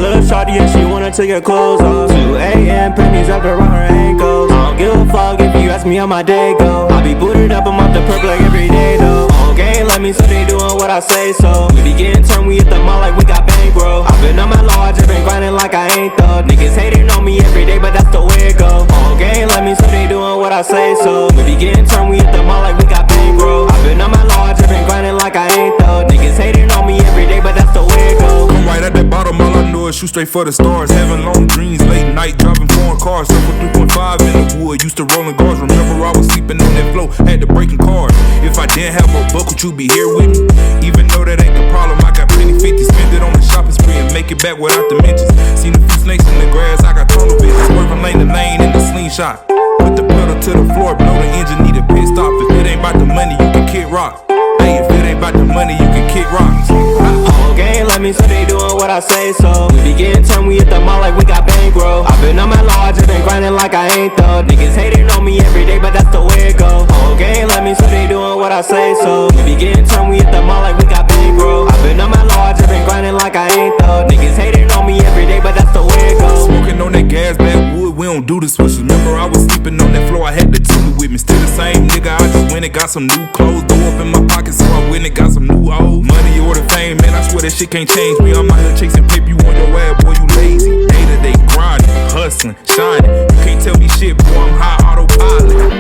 little shawty and she wanna take her clothes off. 2 a.m. pennies up around her ankles. I don't give a fuck if you ask me how my day go. I be booted up, I'm off the perp like every day though. Okay, let me so they doing what I say so. We be getting turned, we hit the mall like we got bankroll. I been on my law, I just been grinding like I ain't thug. Niggas hating on me every day, but that's the way it go. Okay, let me so they doing what I say so. We be getting turned, we hit the mall like we got bankroll. I been on my law, I just been grinding like I ain't thug. Niggas hating on me every day, but that's the way it go. Come right at the bottom, all I know is shoot straight for the stars. Having long dreams, late night, driving foreign cars. Circle 3.5 in the wood, used to rolling guards. Remember I was sleeping on that floor, had to breaking cars. If I didn't have a buck, would you be here with me? Even though that ain't the problem, I got plenty 50. Spend it on the shopping spree and make it back without the mentions. Seen a few snakes in the grass, I got tunnel vision. Swerving lane to lane in the slingshot. Put the pedal to the floor, blow the engine, need a pit stop. If it ain't about the money, you can kick rock. Hey, if it ain't about the money, you can kick rocks. Okay, let me so they doing what I say so. We be getting turned, we hit the mall like we got bankroll. I been on my law, I just been grinding like I ain't thug. Niggas hating on me every day, but that's the way it go. Okay, let me so they doing what I say so. We be getting turned, we hit the mall like we got bankroll. I been on my law, I just been grinding like I ain't thug. Niggas hating on me every day, but that's the way it go. Smoking on that gas backwood, we don't do the switches. Remember I was sleeping on that floor, I had the tuner with me. Still the same nigga, I just went and got some new clothes. Throw up in my pocket, so I went and got some new hoes. Money or the fame, man, I swear that shit can't change me. I'm out here chasing paper, you on your ass, boy, you lazy. Day to day grinding, hustling, shining. You can't tell me shit, boy, I'm high autopilot.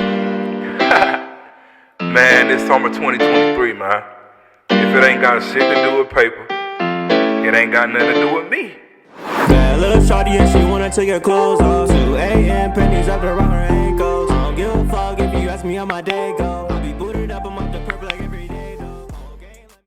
Man, it's summer 2023, man. If it ain't got shit to do with paper, it ain't got nothing to do with me. That little shawty and she wanna take her clothes off. 2 a.m. pennies up around her ankles. I don't give a fuck if you ask me how my day go. I be booted up, I'm off the purple like